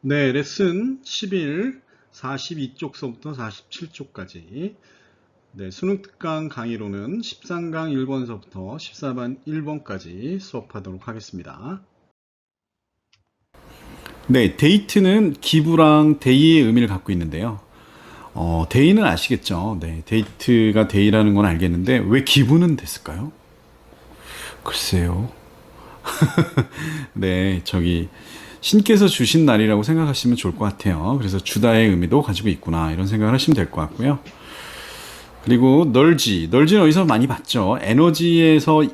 네, 레슨 11, 42쪽서부터 47쪽까지. 네, 수능 특강 강의로는 13강 1번서부터 14반 1번까지 수업하도록 하겠습니다. 네, 데이트는 기부랑 데이의 의미를 갖고 있는데요. 데이는 아시겠죠? 네, 데이트가 데이라는 건 알겠는데 왜 기부는 됐을까요? 글쎄요. 네, 신께서 주신 날이라고 생각하시면 좋을 것 같아요. 그래서 주다의 의미도 가지고 있구나 이런 생각을 하시면 될 것 같고요. 그리고 널지는 어디서 많이 봤죠. 에너지에서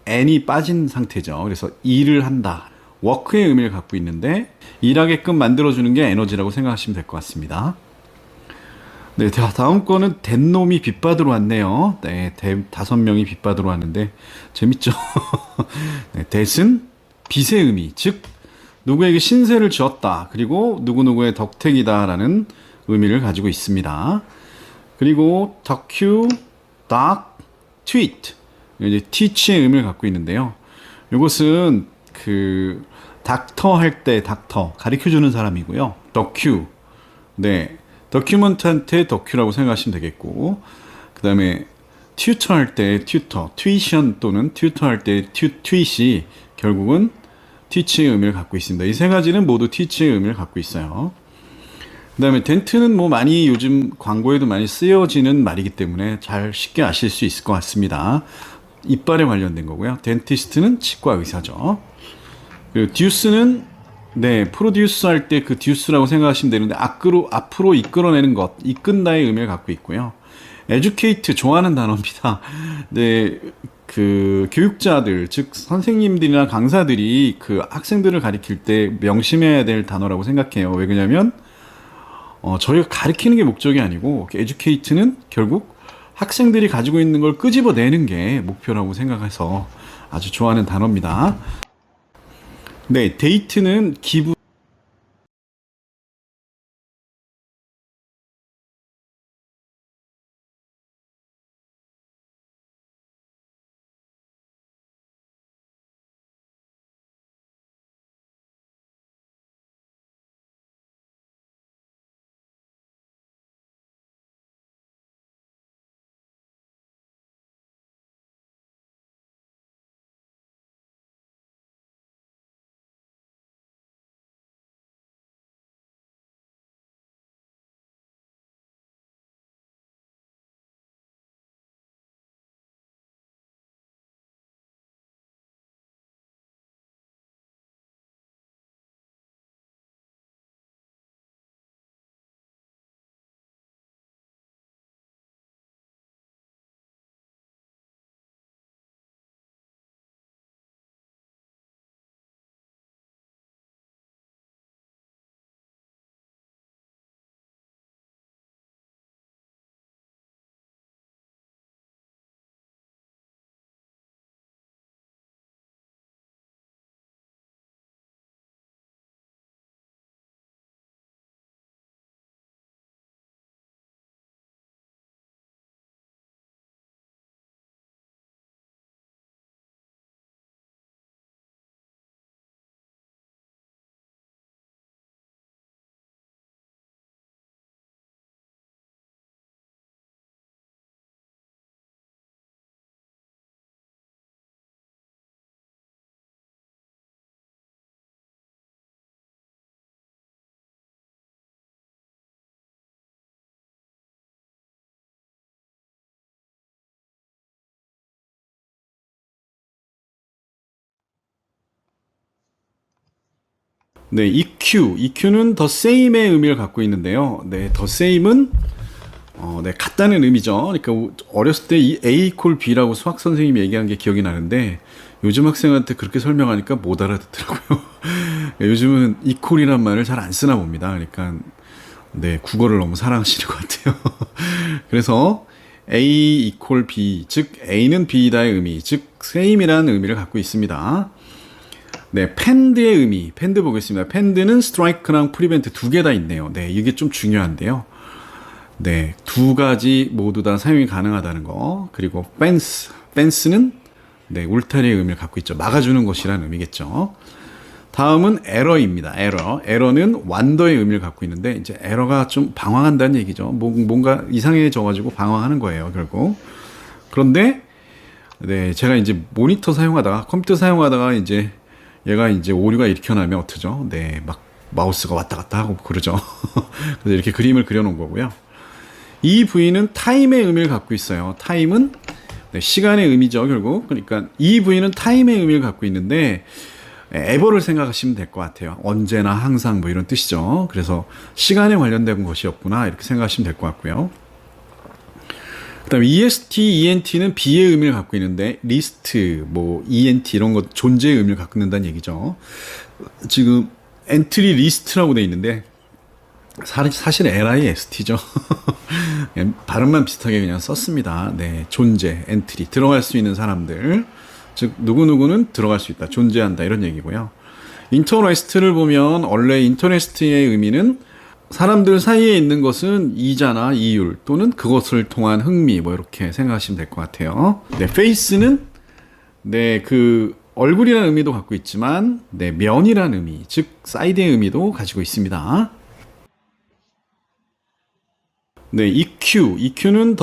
N이 빠진 상태죠. 그래서 일을 한다. 워크의 의미를 갖고 있는데 일하게끔 만들어주는 게 에너지라고 생각하시면 될 것 같습니다. 네, 다음 거는 된 놈이 빛 받으러 왔네요. 네, 5명이 빛 받으러 왔는데 재밌죠? 네, that은 빛의 의미, 즉 누구에게 신세를 지었다. 그리고 누구누구의 덕택이다라는 의미를 가지고 있습니다. 그리고 다큐, 닥, 트윗 이제 teach의 의미를 갖고 있는데요. 이것은 닥터 할 때 닥터 가르쳐주는 사람이고요. 덕큐, 네, 더큐먼트한테 덕큐라고 생각하시면 되겠고, 그 다음에 튜터 할 때 튜터, 튜이션 또는 튜터 할 때 튜잇이 결국은 teach의 의미를 갖고 있습니다. 이 세 가지는 모두 teach의 의미를 갖고 있어요. 그 다음에 덴트는 뭐 많이 요즘 광고에도 많이 쓰여지는 말이기 때문에 잘 쉽게 아실 수 있을 것 같습니다. 이빨에 관련된 거고요. 덴티스트는 치과 의사죠. 그리고 듀스는 네, 프로듀스 할 때 그 듀스라고 생각하시면 되는데 앞으로 이끌어내는 것, 이끈다의 의미를 갖고 있고요. 에듀케이트 좋아하는 단어입니다. 네, 교육자들, 즉 선생님들이나 강사들이 그 학생들을 가리킬 때 명심해야 될 단어라고 생각해요. 왜 그러냐면 저희가 가르치는 게 목적이 아니고 에듀케이트는 결국 학생들이 가지고 있는 걸 끄집어내는 게 목표라고 생각해서 아주 좋아하는 단어입니다. 네, 데이트는 기부. 네, EQ는 the same의 의미를 갖고 있는데요. 네, the same은 네, 같다는 의미죠. 그러니까 어렸을 때 이 A equal B라고 수학 선생님이 얘기한 게 기억이 나는데 요즘 학생한테 그렇게 설명하니까 못 알아듣더라고요. 요즘은 equal이란 말을 잘 안 쓰나 봅니다. 그러니까 네, 국어를 너무 사랑하시는 것 같아요. 그래서 A equal B, 즉 A는 B다의 의미, 즉 same이라는 의미를 갖고 있습니다. 네, 펜드의 의미, 펜드 보겠습니다. 펜드는 스트라이크랑 프리벤트 두 개 다 있네요. 네, 이게 좀 중요한데요. 네, 두 가지 모두 다 사용이 가능하다는 거. 그리고 펜스는 네, 울타리의 의미를 갖고 있죠. 막아주는 것이라는 의미겠죠. 다음은 에러입니다. 에러는 완더의 의미를 갖고 있는데 이제 에러가 좀 방황한다는 얘기죠. 뭔가 이상해져가지고 방황하는 거예요, 결국. 그런데 네, 제가 이제 모니터 사용하다가 컴퓨터 사용하다가 이제 얘가 이제 오류가 일어나면 어떡하죠? 네, 막 마우스가 왔다 갔다 하고 그러죠. 그래서 이렇게 그림을 그려놓은 거고요. 이 부위는 타임의 의미를 갖고 있어요. 타임은 네, 시간의 의미죠, 결국. 그러니까 이 부위는 타임의 의미를 갖고 있는데 에버를 생각하시면 될 것 같아요. 언제나 항상 뭐 이런 뜻이죠. 그래서 시간에 관련된 것이었구나 이렇게 생각하시면 될 것 같고요. 그 다음에 EST, ENT는 비의 의미를 갖고 있는데 리스트, 뭐 ENT 이런 것 존재의 의미를 갖고 있다는 얘기죠. 지금 엔트리 리스트라고 돼 있는데 사실 LIST죠. 발음만 비슷하게 그냥 썼습니다. 네, 존재, 엔트리, 들어갈 수 있는 사람들. 즉 누구누구는 들어갈 수 있다, 존재한다 이런 얘기고요. 인터레스트를 보면 원래 인터레스트의 의미는 사람들 사이에 있는 것은 이자나 이율 또는 그것을 통한 흥미 뭐 이렇게 생각하시면 될 것 같아요. 네, 페이스는 네, 그 얼굴이라는 의미도 갖고 있지만 네, 면이라는 의미, 즉 사이드의 의미도 가지고 있습니다. 네, EQ는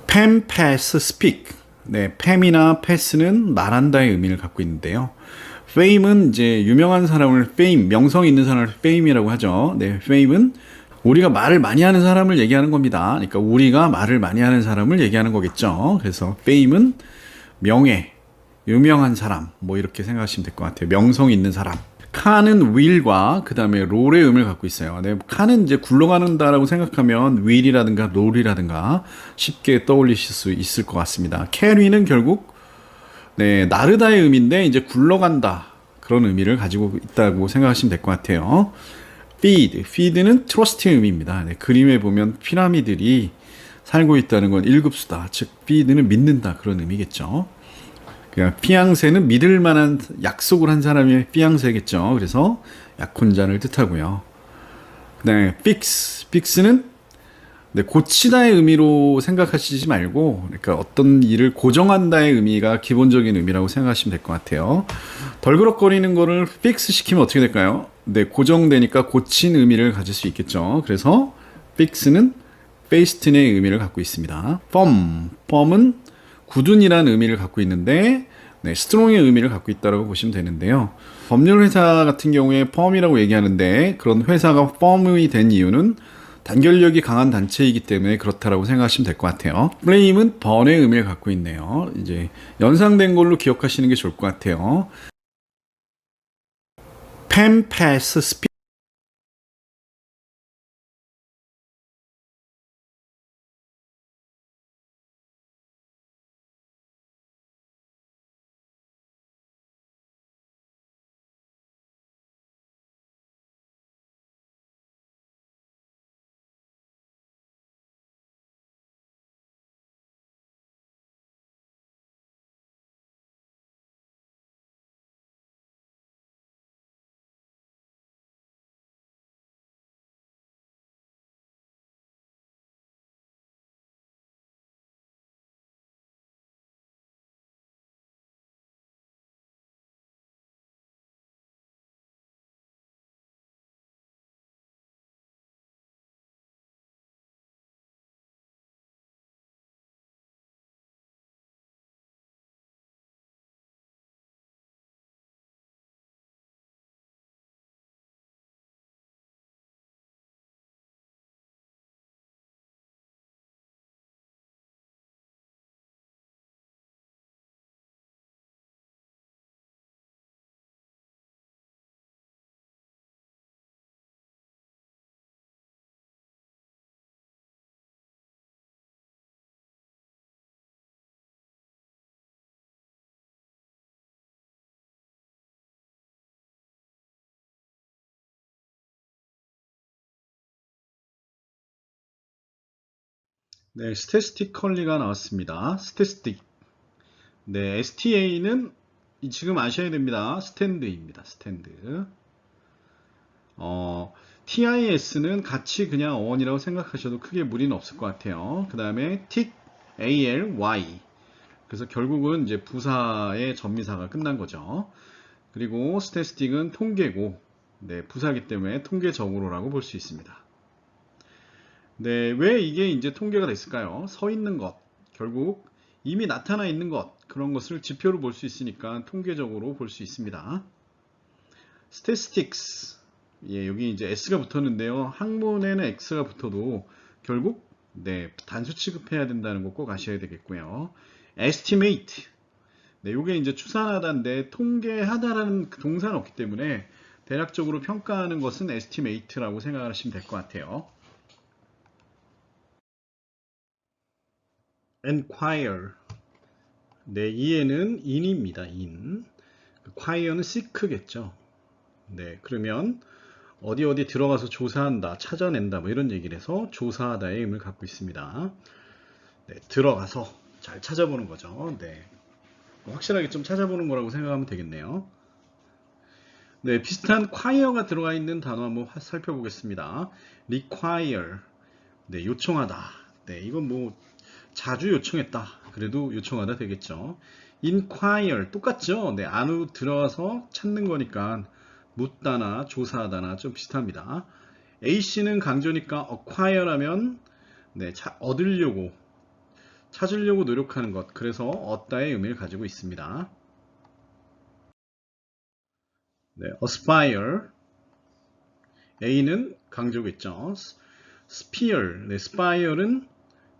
팸, 패스, 스픽. 네, 팸이나 패스는 말한다의 의미를 갖고 있는데요. 페임은 이제 유명한 사람을 페임, 명성 있는 사람을 페임이라고 하죠. 네, 페임은 우리가 말을 많이 하는 사람을 얘기하는 겁니다. 그러니까 우리가 말을 많이 하는 사람을 얘기하는 거겠죠. 그래서 페임은 명예, 유명한 사람, 뭐 이렇게 생각하시면 될 것 같아요. 명성 있는 사람. 칸은 will과 그 다음에 롤의 의미를 갖고 있어요. 네, 칸은 이제 굴러가는다라고 생각하면 will이라든가 롤이라든가 쉽게 떠올리실 수 있을 것 같습니다. carry는 결국 네, 나르다의 의미인데 이제 굴러간다 그런 의미를 가지고 있다고 생각하시면 될 것 같아요. feed는 trust의 의미입니다. 네, 그림에 보면 피라미들이 살고 있다는 건 일급수다. 즉 feed는 믿는다 그런 의미겠죠. 그러니까 피앙세는 믿을 만한 약속을 한 사람이 피앙세겠죠. 그래서 약혼자를 뜻하고요. 네, 픽스는 네, 고치다의 의미로 생각하시지 말고, 그러니까 어떤 일을 고정한다의 의미가 기본적인 의미라고 생각하시면 될 것 같아요. 덜그럭거리는 거를 픽스 시키면 어떻게 될까요? 네, 고정되니까 고친 의미를 가질 수 있겠죠. 그래서 픽스는 페이스튼의 의미를 갖고 있습니다. 펌은 굳은이라는 의미를 갖고 있는데 네, 스트롱의 의미를 갖고 있다고 보시면 되는데요. 법률 회사 같은 경우에 펌이라고 얘기하는데 그런 회사가 펌이 된 이유는 단결력이 강한 단체이기 때문에 그렇다라고 생각하시면 될 것 같아요. 플레임은 번의 의미를 갖고 있네요. 이제 연상된 걸로 기억하시는 게 좋을 것 같아요. 펜, 패스, 스피 네, 스태티컬리가 나왔습니다. 스태티스틱. 네, STA는 지금 아셔야 됩니다. 스탠드입니다. 스탠드. TIS는 같이 그냥 어원이라고 생각하셔도 크게 무리는 없을 것 같아요. 그 다음에 TIC, ALY. 그래서 결국은 이제 부사의 전미사가 끝난 거죠. 그리고 스태티스틱은 통계고, 네, 부사기 때문에 통계적으로라고 볼 수 있습니다. 네, 왜 이게 이제 통계가 됐을까요? 서 있는 것, 결국 이미 나타나 있는 것, 그런 것을 지표로 볼 수 있으니까 통계적으로 볼 수 있습니다. statistics, 예, 여기 이제 s가 붙었는데요. 항문에는 x가 붙어도 결국 네, 단수 취급해야 된다는 거 꼭 아셔야 되겠고요. estimate, 네, 요게 이제 추산하다인데 통계하다라는 동사는 없기 때문에 대략적으로 평가하는 것은 estimate라고 생각하시면 될 것 같아요. enquire, 네, 이에는 in입니다. in. quire는 seek겠죠. 네, 그러면 어디 어디 들어가서 조사한다, 찾아낸다, 뭐 이런 얘기를 해서 조사하다의 의미를 갖고 있습니다. 네, 들어가서 잘 찾아보는 거죠. 네, 확실하게 좀 찾아보는 거라고 생각하면 되겠네요. 네, 비슷한 quire가 들어가 있는 단어 한번 살펴보겠습니다. require, 네, 요청하다. 네, 이건 뭐 자주 요청했다. 그래도 요청하다 되겠죠. inquire 똑같죠. 네, 안으로 들어가서 찾는 거니까 묻다나 조사하다나 좀 비슷합니다. A씨는 강조니까 acquire라면 네, 얻으려고 찾으려고 노력하는 것. 그래서 얻다의 의미를 가지고 있습니다. 네, aspire. A는 강조겠죠. sphere. 네, spire는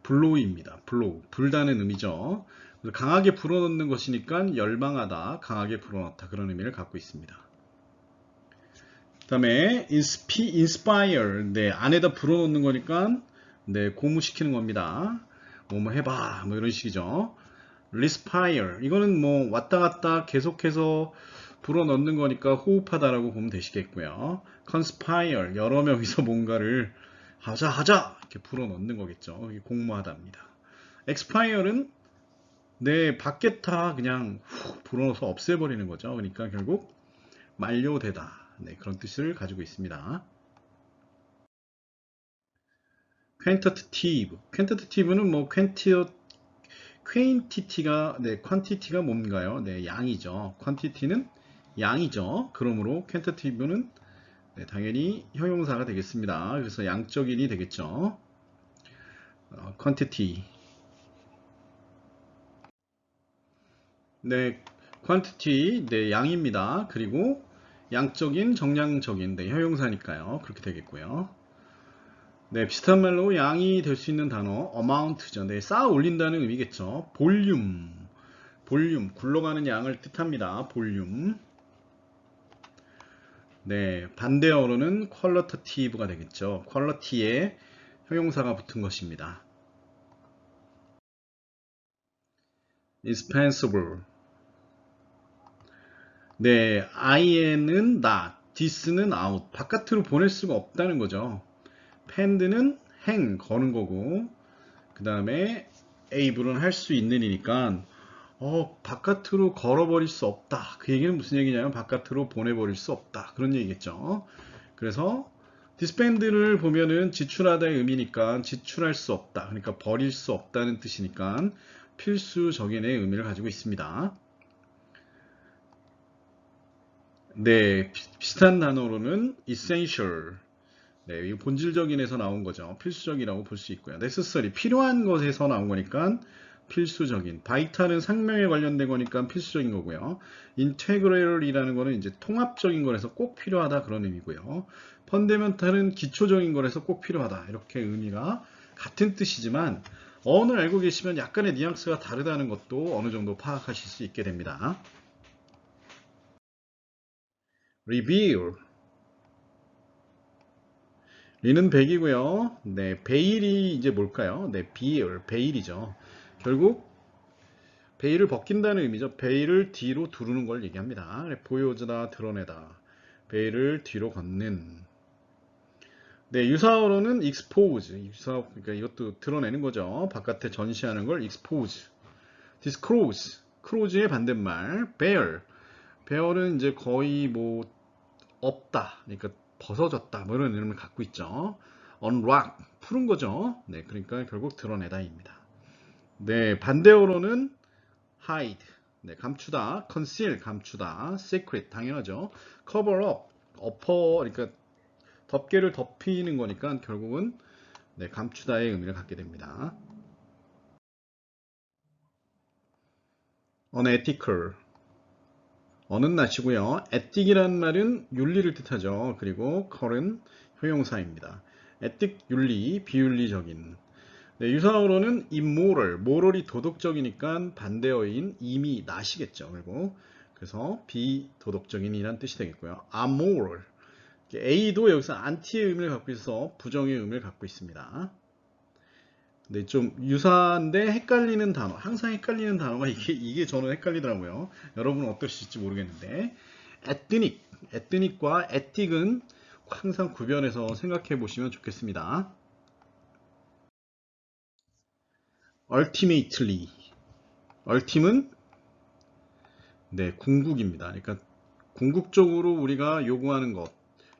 블로우입니다. 블로우. 불다는 의미죠. 강하게 불어넣는 것이니까 열망하다, 강하게 불어넣다 그런 의미를 갖고 있습니다. 그 다음에 inspire, 네, 안에다 불어넣는 거니까 네, 고무시키는 겁니다. 뭐 해봐, 뭐 이런 식이죠. respire, 이거는 뭐 왔다 갔다 계속해서 불어넣는 거니까 호흡하다라고 보면 되시겠고요. conspire, 여러 명이서 뭔가를 하자 이렇게 불어넣는 거겠죠. 이게 공모하다입니다. expire는 네, 밖에다 그냥 훅 불어넣어서 없애버리는 거죠. 그러니까 결국 만료되다. 네, 그런 뜻을 가지고 있습니다. quantitative. quantitative는 뭐 quantity가 네, quantity가 뭔가요? 네, 양이죠. quantity는 양이죠. 그러므로 quantitative는 네, 당연히 형용사가 되겠습니다. 그래서 양적인이 되겠죠. quantity. 네, quantity, 네, 양입니다. 그리고 양적인, 정량적인, 네, 형용사니까요. 그렇게 되겠고요. 네, 비슷한 말로 양이 될 수 있는 단어 amount죠. 네, 쌓아 올린다는 의미겠죠. 볼륨, 굴러가는 양을 뜻합니다. 볼륨. 네, 반대어로는 qualitative가 되겠죠. quality에 형용사가 붙은 것입니다. indispensable. 네, in은 not, this는 out. 바깥으로 보낼 수가 없다는 거죠. pend는 hang, 거는 거고, 그 다음에 able은 할 수 있는 이니까 바깥으로 걸어버릴 수 없다. 그 얘기는 무슨 얘기냐면 바깥으로 보내버릴 수 없다. 그런 얘기겠죠. 그래서 디스펜드를 보면은 지출하다의 의미니까 지출할 수 없다. 그러니까 버릴 수 없다는 뜻이니까 필수적인의 의미를 가지고 있습니다. 네, 비슷한 단어로는 essential. 네, 이 본질적인에서 나온 거죠. 필수적이라고 볼 수 있고요. necessary, 필요한 것에서 나온 거니까 필수적인. vital은 생명에 관련된 거니까 필수적인 거고요. integral이라는 거는 이제 통합적인 거라서 꼭 필요하다 그런 의미고요. fundamental은 기초적인 거라서 꼭 필요하다 이렇게 의미가 같은 뜻이지만 어원을 알고 계시면 약간의 뉘앙스가 다르다는 것도 어느 정도 파악하실 수 있게 됩니다. reveal. 리는 100이고요. 네, 베일이 이제 뭘까요? 네, 베일이죠. 결국 베일을 벗긴다는 의미죠. 베일을 뒤로 두르는 걸 얘기합니다. 보여주다, 드러내다. 베일을 뒤로 걷는. 네, 유사어로는 expose. 그러니까 이것도 드러내는 거죠. 바깥에 전시하는 걸 expose. disclose. close의 반대말. bare. bare은 이제 거의 뭐 없다. 그러니까 벗어졌다. 뭐 이런 이름을 갖고 있죠. unrock. 푸른 거죠. 네, 그러니까 결국 드러내다입니다. 네, 반대어로는 hide. 네, 감추다. conceal. 감추다. secret. 당연하죠. cover up. 그러니까 덮개를 덮이는 거니까 결국은 네, 감추다의 의미를 갖게 됩니다. unethical. 어는 낫이고요. ethic이라는 말은 윤리를 뜻하죠. 그리고 cal은 효용사입니다. ethic, 윤리, 비윤리적인. 네, 유사어로는 immoral, moral이 도덕적이니까 반대어인 im이 낫이겠죠. 그래서 비도덕적인이란 뜻이 되겠고요. amoral. A도 여기서 anti의 의미를 갖고 있어서 부정의 의미를 갖고 있습니다. 네, 좀 유사한데 헷갈리는 단어. 항상 헷갈리는 단어가 이게 저는 헷갈리더라고요. 여러분은 어떠실지 모르겠는데. ethnic과 ethic은 항상 구별해서 생각해 보시면 좋겠습니다. ultimately. ultim은 네, 궁극입니다. 그러니까 궁극적으로 우리가 요구하는 것,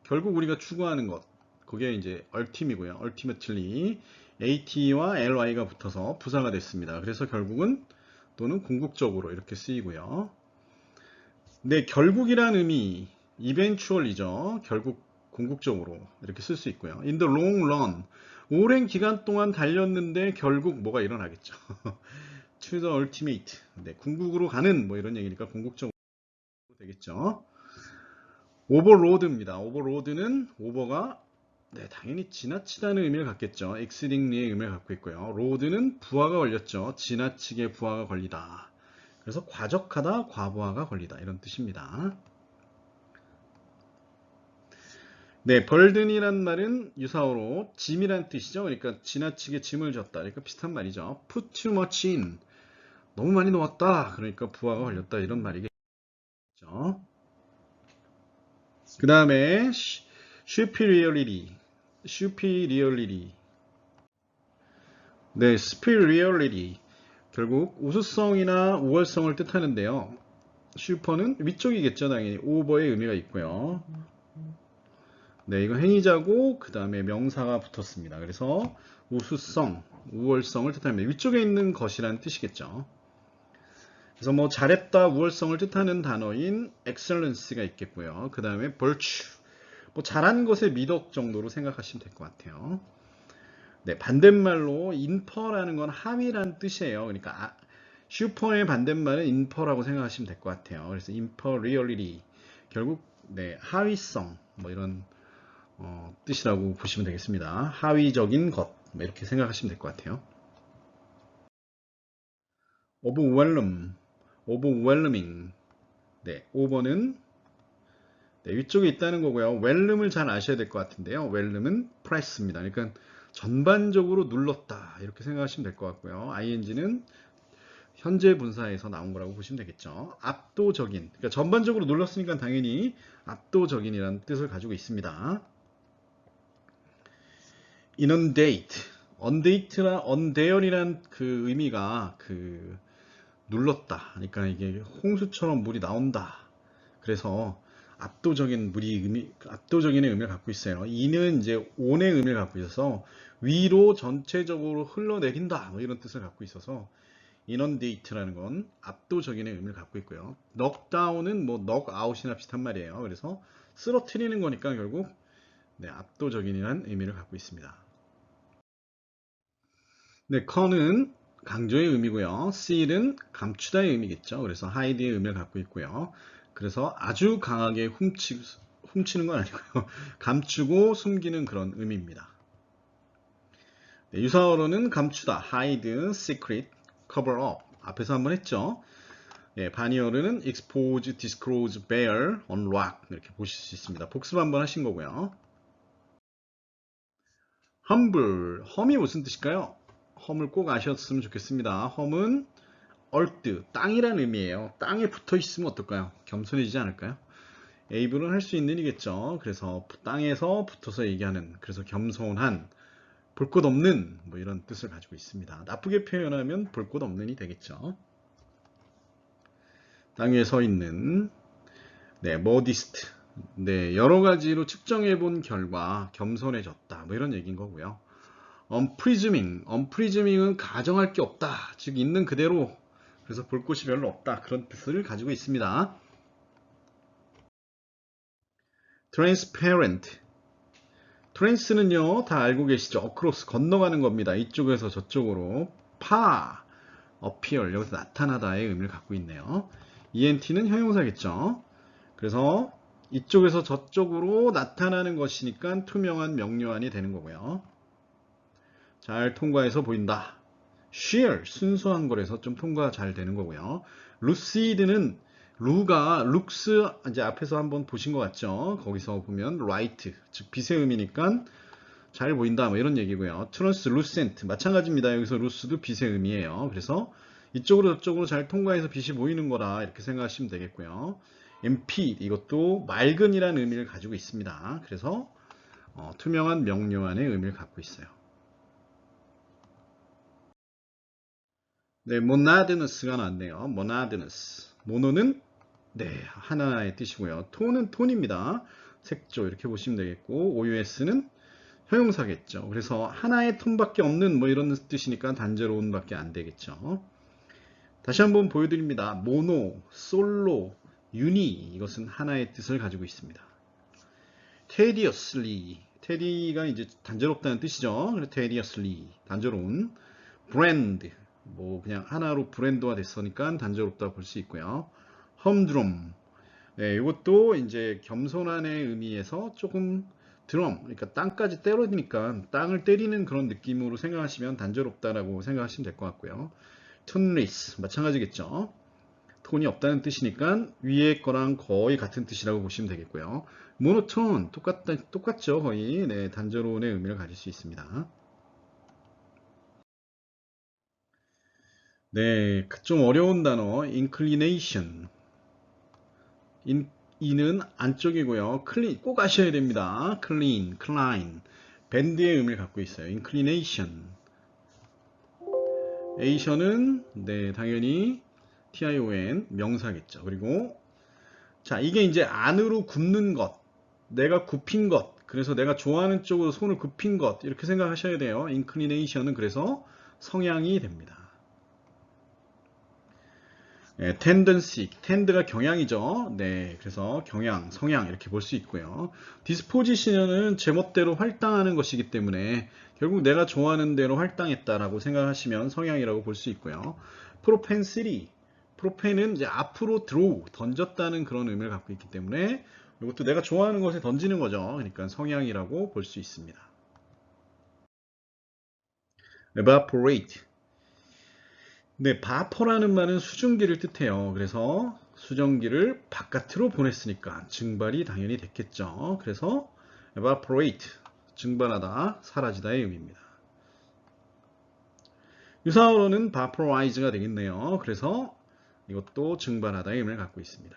결국 우리가 추구하는 것, 그게 이제 ultime이고요. ultimately at와 ly가 붙어서 부사가 됐습니다. 그래서 결국은 또는 궁극적으로 이렇게 쓰이고요. 네, 결국이란 의미 eventually죠. 결국 궁극적으로 이렇게 쓸 수 있고요. in the long run 오랜 기간 동안 달렸는데 결국 뭐가 일어나겠죠. to the ultimate 네, 궁극으로 가는 뭐 이런 얘기니까 궁극적으로 되겠죠. 오버로드입니다. 오버로드는 오버가 네, 당연히 지나치다는 의미를 갖겠죠. exceedingly의 의미를 갖고 있고요. 로드는 부하가 걸렸죠. 지나치게 부하가 걸리다. 그래서 과적하다, 과부하가 걸리다 이런 뜻입니다. 네, burden이란 말은 유사어로 짐이란 뜻이죠. 그러니까 지나치게 짐을 졌다. 그러니까 비슷한 말이죠. put too much in. 너무 많이 넣었다. 그러니까 부하가 걸렸다. 이런 말이겠죠. 그 다음에 superiority. 네, superiority. 결국 우수성이나 우월성을 뜻하는데요. 슈퍼는 위쪽이겠죠. 당연히 오버의 의미가 있고요. 네, 이거 행위자고 그 다음에 명사가 붙었습니다. 그래서 우수성, 우월성을 뜻합니다. 위쪽에 있는 것이라는 뜻이겠죠. 그래서 뭐 잘했다, 우월성을 뜻하는 단어인 excellence가 있겠고요. 그 다음에 virtue, 뭐 잘한 것의 미덕 정도로 생각하시면 될 것 같아요. 네, 반대말로 infer라는 건 함이란 뜻이에요. 그러니까 슈퍼의 반대말은 infer라고 생각하시면 될 것 같아요. 그래서 inferiority, 결국 네, 하위성, 뭐 이런 뜻이라고 보시면 되겠습니다. 하위적인 것, 뭐 이렇게 생각하시면 될 것 같아요. overwhelm, overwhelming. 네, over는 네, 위쪽에 있다는 거고요. whelm을 잘 아셔야 될 것 같은데요. whelm은 press입니다. 그러니까 전반적으로 눌렀다 이렇게 생각하시면 될 것 같고요. ing는 현재 분사에서 나온 거라고 보시면 되겠죠. 압도적인, 그러니까 전반적으로 눌렀으니까 당연히 압도적인이라는 뜻을 가지고 있습니다. inundate, undate이란 그 의미가 눌렀다. 그러니까 이게 홍수처럼 물이 나온다. 그래서 압도적인의 의미를 갖고 있어요. 이는 이제 on의 의미를 갖고 있어서 위로 전체적으로 흘러내린다. 뭐 이런 뜻을 갖고 있어서 inundate라는 건 압도적인의 의미를 갖고 있고요. knockdown은 뭐 knockout이나 비슷한 말이에요. 그래서 쓰러뜨리는 거니까 결국 네, 압도적인이라는 의미를 갖고 있습니다. 네, con은 강조의 의미고요. seal은 감추다의 의미겠죠. 그래서 hide의 의미를 갖고 있고요. 그래서 아주 강하게 훔치는 건 아니고요. 감추고 숨기는 그런 의미입니다. 네, 유사어로는 감추다, hide, secret, cover up. 앞에서 한번 했죠. 네, 반의어로는 expose, disclose, bare, unlock 이렇게 보실 수 있습니다. 복습 한번 하신 거고요. humble, 험이 무슨 뜻일까요? 험을 꼭 아셨으면 좋겠습니다. 험은 earth, 땅이라는 의미예요. 땅에 붙어 있으면 어떨까요? 겸손해지지 않을까요? able은 할 수 있는 이겠죠. 그래서 땅에서 붙어서 얘기하는, 그래서 겸손한, 볼 것 없는 뭐 이런 뜻을 가지고 있습니다. 나쁘게 표현하면 볼 것 없는이 되겠죠. 땅 위에 서 있는, 네, modest, 네, 여러 가지로 측정해 본 결과 겸손해졌다. 뭐 이런 얘기인 거고요. unpresuming은 가정할 게 없다. 즉 있는 그대로, 그래서 볼 곳이 별로 없다. 그런 뜻을 가지고 있습니다. transparent. trans는요, 다 알고 계시죠? across, 건너가는 겁니다. 이쪽에서 저쪽으로. appear, 여기서 나타나다의 의미를 갖고 있네요. ent는 형용사겠죠? 그래서 이쪽에서 저쪽으로 나타나는 것이니까 투명한 명료한이 되는 거고요. 잘 통과해서 보인다. sheer, 순수한 거라서 좀 통과 잘 되는 거고요. lucid는 루가 looks, 이제 앞에서 한번 보신 것 같죠? 거기서 보면 right, 즉 빛의 의미니까 잘 보인다 뭐 이런 얘기고요. translucent 마찬가지입니다. 여기서 luce도 빛의 의미예요. 그래서 이쪽으로 저쪽으로 잘 통과해서 빛이 보이는 거라 이렇게 생각하시면 되겠고요. empty 이것도 맑은이라는 의미를 가지고 있습니다. 그래서 투명한 명료한의 의미를 갖고 있어요. 네, monotonous가 나왔네요. monotonous. 모노는 네, 하나의 뜻이고요. 톤은 톤입니다. 색조 이렇게 보시면 되겠고 OUS는 형용사겠죠. 그래서 하나의 톤밖에 없는 뭐 이런 뜻이니까 단조로운밖에 안 되겠죠. 다시 한번 보여드립니다. 모노, 솔로, 유니 이것은 하나의 뜻을 가지고 있습니다. tediously, 테디가 이제 단조롭다는 뜻이죠. 그래서 tediously 단조로운. brand, 뭐 그냥 하나로 브랜드화 됐으니까 단조롭다 볼 수 있고요. humdrum, 네, 이것도 이제 겸손한의 의미에서 조금 드럼, 그러니까 땅까지 때리니까 땅을 때리는 그런 느낌으로 생각하시면 단조롭다라고 생각하시면 될 것 같고요. toneless, 마찬가지겠죠. 톤이 없다는 뜻이니까 위에 거랑 거의 같은 뜻이라고 보시면 되겠고요. 모노톤, 똑같죠. 거의 네, 단조로운의 의미를 가질 수 있습니다. 네, 좀 어려운 단어, inclination. 이는 안쪽이고요. clean, 꼭 아셔야 됩니다. clean, climb. 밴드의 의미를 갖고 있어요. inclination. ation은 네, 당연히 tion 명사겠죠. 그리고 자, 이게 이제 안으로 굽는 것, 내가 굽힌 것, 그래서 내가 좋아하는 쪽으로 손을 굽힌 것 이렇게 생각하셔야 돼요. inclination은 그래서 성향이 됩니다. 네, tendency, tend가 경향이죠. 네, 그래서 경향, 성향 이렇게 볼 수 있고요. disposition은 제멋대로 활당하는 것이기 때문에 결국 내가 좋아하는 대로 활당했다라고 생각하시면 성향이라고 볼 수 있고요. propensity, propen은 이제 앞으로 draw, 던졌다는 그런 의미를 갖고 있기 때문에 이것도 내가 좋아하는 것에 던지는 거죠. 그러니까 성향이라고 볼 수 있습니다. evaporate. 네, 바퍼라는 말은 수증기를 뜻해요. 그래서 수증기를 바깥으로 보냈으니까 증발이 당연히 됐겠죠. 그래서 evaporate, 증발하다, 사라지다의 의미입니다. 유사어로는 vaporize가 되겠네요. 그래서 이것도 증발하다의 의미를 갖고 있습니다.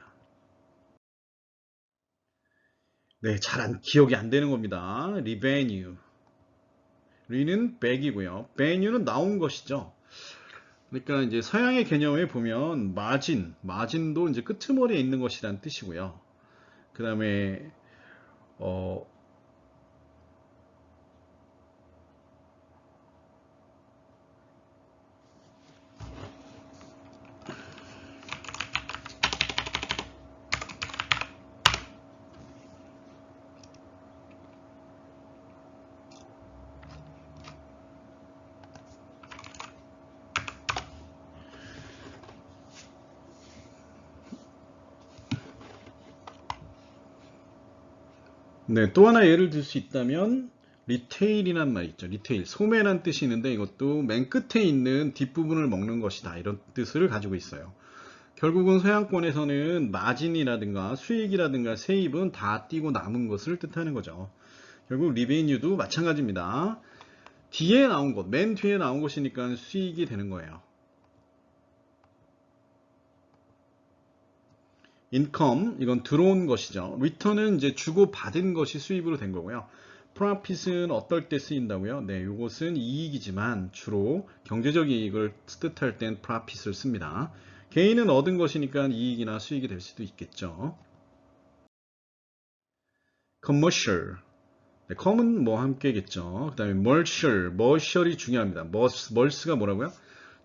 네, 기억이 안 되는 겁니다. revenue. re는 백이고요. venue는 나온 것이죠. 그러니까 이제 서양의 개념에 보면 마진도 이제 끄트머리에 있는 것이란 뜻이고요. 그 다음에 어, 네, 또 하나 예를 들 수 있다면 리테일이란 말 있죠. 리테일, 소매란 뜻이 있는데 이것도 맨 끝에 있는 뒷부분을 먹는 것이다. 이런 뜻을 가지고 있어요. 결국은 서양권에서는 마진이라든가 수익이라든가 세입은 다 띄고 남은 것을 뜻하는 거죠. 결국 리베뉴도 마찬가지입니다. 뒤에 나온 것, 맨 뒤에 나온 것이니까 수익이 되는 거예요. 인컴, 이건 들어온 것이죠. 리턴은 이제 주고 받은 것이 수입으로 된 거고요. 프로핏은 어떨 때 쓰인다고요? 네, 이것은 이익이지만 주로 경제적 이익을 뜻할 땐 프로핏을 씁니다. 개인은 얻은 것이니까 이익이나 수익이 될 수도 있겠죠. commercial. 네, com은 뭐 함께겠죠. 그 다음에 mercial이 중요합니다. merce가 뭐라고요?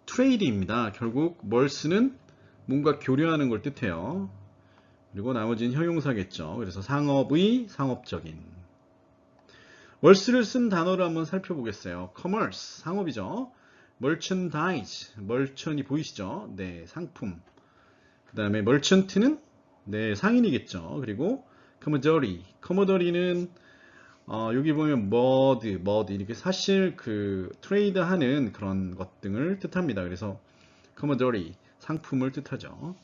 trade입니다. 결국 merce는 뭔가 교류하는 걸 뜻해요. 그리고 나머지는 형용사겠죠. 그래서 상업의, 상업적인. merce를 쓴 단어를 한번 살펴보겠어요. commerce, 상업이죠. merchandise, merchant이 보이시죠? 네, 상품. 그 다음에 merchant는 네, 상인이겠죠. 그리고 commodory는 여기 보면 mud 이렇게 사실 그 트레이드 하는 그런 것 등을 뜻합니다. 그래서 commodity, 상품을 뜻하죠.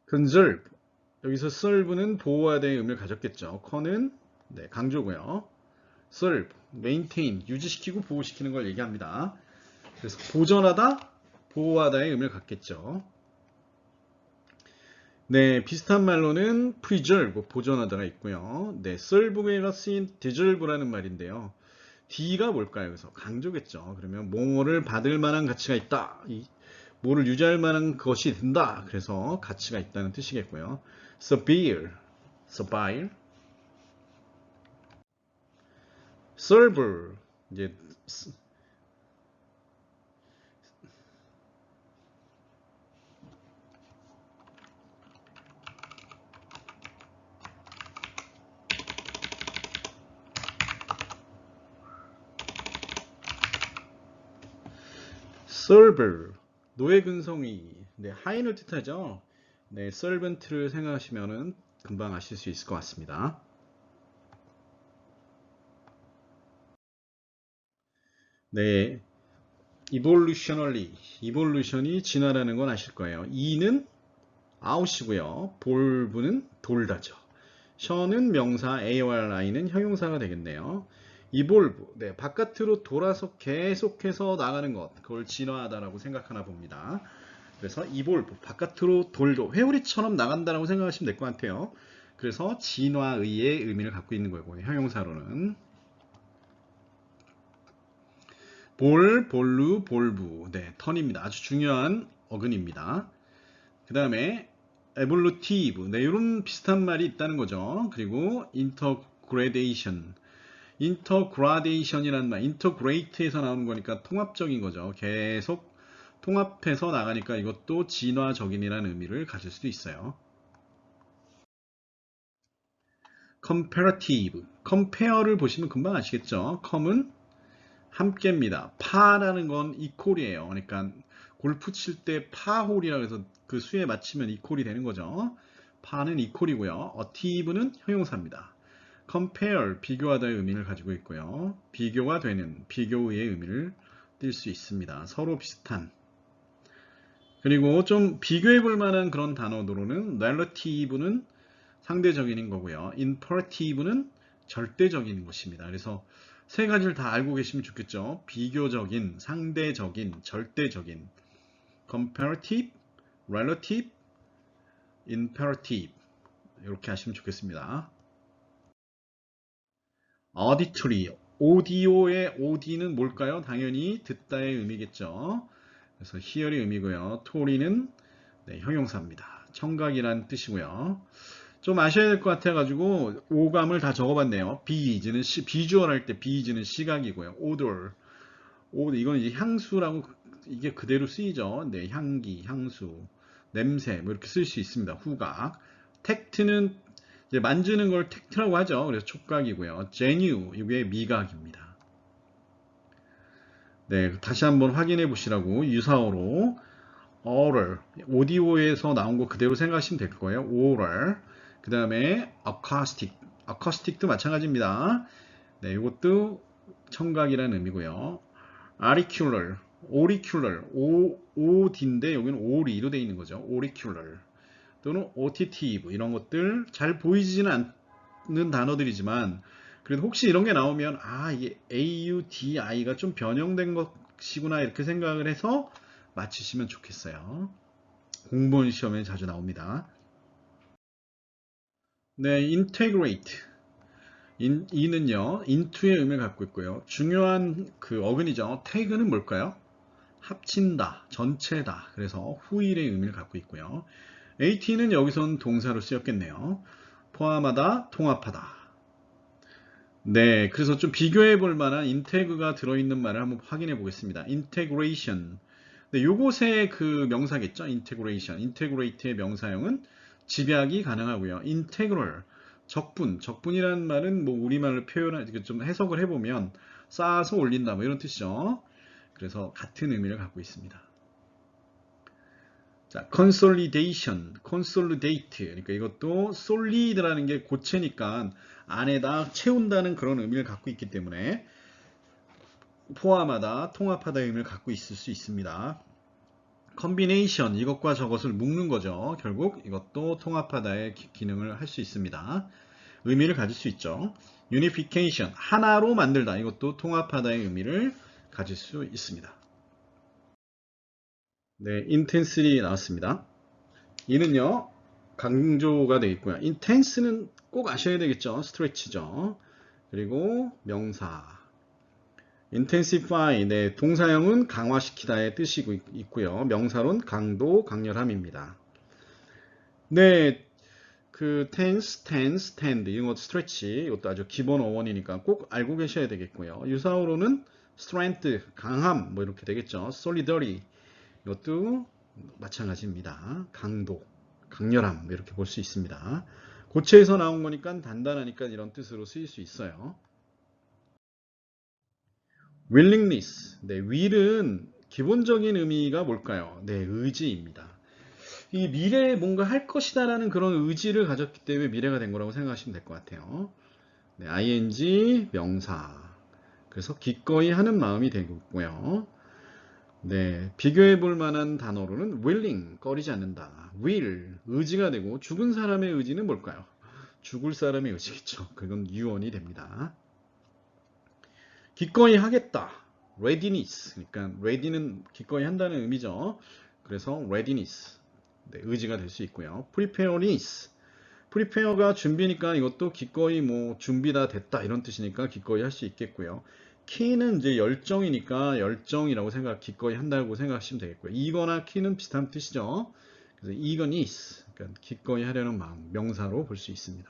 conserve, 여기서 serve는 보호하다의 의미를 가졌겠죠. con은 네, 강조고요. serve, maintain, 유지시키고 보호시키는 걸 얘기합니다. 그래서 보존하다, 보호하다의 의미를 갖겠죠. 네, 비슷한 말로는 preserve, 보존하다가 있고요. 네, serve가 쓰인 deserve라는 말인데요. D가 뭘까요? 그래서 강조겠죠. 그러면 뭐를 받을 만한 가치가 있다. 뭐를 유지할 만한 것이 된다. 그래서 가치가 있다는 뜻이겠고요. severe, server, 이제 server, 노예 근성이 네, 하인을 뜻하죠. 네, servant를 생각하시면은 금방 아실 수 있을 것 같습니다. 네, evolution이 진화라는 건 아실 거예요. e는 out이고요. 볼브는 돌다죠. 션은 명사, AORI는 형용사가 되겠네요. evolve, 네, 바깥으로 돌아서 계속해서 나가는 것, 그걸 진화하다라고 생각하나 봅니다. 그래서 evolve, 바깥으로 돌도, 회오리처럼 나간다라고 생각하시면 될 것 같아요. 그래서 진화의의 의미를 갖고 있는 거고요. 형용사로는 볼루, 네, 턴입니다. 아주 중요한 어근입니다. 그 다음에 evolutive, 네, 이런 비슷한 말이 있다는 거죠. 그리고 intergradation이라는 말, integrate에서 나오는 거니까 통합적인 거죠. 계속 통합해서 나가니까 이것도 진화적인이라는 의미를 가질 수도 있어요. comparative, compare를 보시면 금방 아시겠죠. com은 함께입니다. 파라는 건 equal이에요. 그러니까 골프 칠 때 파홀이라 해서 그 수에 맞추면 이퀄이 되는 거죠. 파는 이퀄이고요. attieve는 형용사입니다. compare, 비교하다의 의미를 가지고 있고요. 비교가 되는, 비교의 의미를 띌 수 있습니다. 서로 비슷한. 그리고 좀 비교해 볼 만한 그런 단어로는 relative는 상대적인 거고요. imperative는 절대적인 것입니다. 그래서 세 가지를 다 알고 계시면 좋겠죠. 비교적인, 상대적인, 절대적인, comparative, relative, imperative 이렇게 하시면 좋겠습니다. auditory, 오디오의 OD는 뭘까요? 당연히 듣다의 의미겠죠. 그래서 hear의 의미고요. tory는 네, 형용사입니다. 청각이란 뜻이고요. 좀 아셔야 될 것 같아가지고 오감을 다 적어봤네요. 비즈는 비주얼 할 때 비즈는 시각이고요. odor, 이건 이제 향수라고 이게 그대로 쓰이죠. 네, 향기, 향수, 냄새 뭐 이렇게 쓸 수 있습니다. 후각. 택트는 이제 만지는 걸 택트라고 하죠. 그래서 촉각이고요. 제뉴 이게 미각입니다. 네, 다시 한번 확인해 보시라고 유사어로 oral, 오디오에서 나온 거 그대로 생각하시면 될 거예요. oral. 그 다음에 acoustic, acoustic도 마찬가지입니다. 네, 이것도 청각이라는 의미고요. auricular, auricular, OD인데 여기는 ORI로 되어 있는 거죠. auricular 또는 auditive 이런 것들 잘 보이지는 않는 단어들이지만 그래도 혹시 이런 게 나오면 아 이게 AUDI가 좀 변형된 것이구나 이렇게 생각을 해서 맞히시면 좋겠어요. 공무원 시험에 자주 나옵니다. 네, integrate. 이는요, into의 의미를 갖고 있고요. 중요한 그 어근이죠. take는 뭘까요? 합친다, 전체다. 그래서 후일의 의미를 갖고 있고요. at는 여기선 동사로 쓰였겠네요. 포함하다, 통합하다. 네, 그래서 좀 비교해 볼 만한 인테그가 들어있는 말을 한번 확인해 보겠습니다. integration. 네, 요것의 그 명사겠죠. integration. integrate의 명사형은 집약이 가능하고요. integral. 적분이라는 말은 뭐 우리말로 좀 해석을 해보면 쌓아서 올린다 뭐 이런 뜻이죠. 그래서 같은 의미를 갖고 있습니다. 자, consolidation, consolidate. 그러니까 이것도 solid라는 게 고체니까 안에다 채운다는 그런 의미를 갖고 있기 때문에 포함하다, 통합하다의 의미를 갖고 있을 수 있습니다. combination, 이것과 저것을 묶는 거죠. 결국 이것도 통합하다의 기능을 할 수 있습니다. 의미를 가질 수 있죠. unification, 하나로 만들다. 이것도 통합하다의 의미를 가질 수 있습니다. 네, intensely 나왔습니다. 이는요, 강조가 되어 있고요. intense는 꼭 아셔야 되겠죠. stretch죠. 그리고 명사. intensify, 네, 동사형은 강화시키다의 뜻이 있고요. 명사로는 강도, 강렬함입니다. 네, 그 tense, tense, tend 이런 것 stretch 이것도 아주 기본 어원이니까 꼭 알고 계셔야 되겠고요. 유사어로는 strength, 강함 뭐 이렇게 되겠죠. solidary 이것도 마찬가지입니다. 강도, 강렬함 이렇게 볼 수 있습니다. 고체에서 나온 거니까 단단하니까 이런 뜻으로 쓰일 수 있어요. willingness. 네, will은 기본적인 의미가 뭘까요? 네, 의지입니다. 이 미래에 뭔가 할 것이다라는 그런 의지를 가졌기 때문에 미래가 된 거라고 생각하시면 될 것 같아요. 네, ing 명사. 그래서 기꺼이 하는 마음이 되고 있고요. 네, 비교해 볼 만한 단어로는 willing, 꺼리지 않는다. will, 의지가 되고 죽은 사람의 의지는 뭘까요? 죽을 사람의 의지겠죠. 그건 유언이 됩니다. 기꺼이 하겠다. readiness. 그러니까 ready는 기꺼이 한다는 의미죠. 그래서 readiness. 네, 의지가 될 수 있고요. preparedness. prepare가 준비니까 이것도 기꺼이 뭐 준비 다 됐다 이런 뜻이니까 기꺼이 할 수 있겠고요. key는 이제 열정이니까 열정이라고 기꺼이 한다고 생각하시면 되겠고요. eager나 key는 비슷한 뜻이죠. 그래서 eagerness. 그러니까 기꺼이 하려는 마음, 명사로 볼 수 있습니다.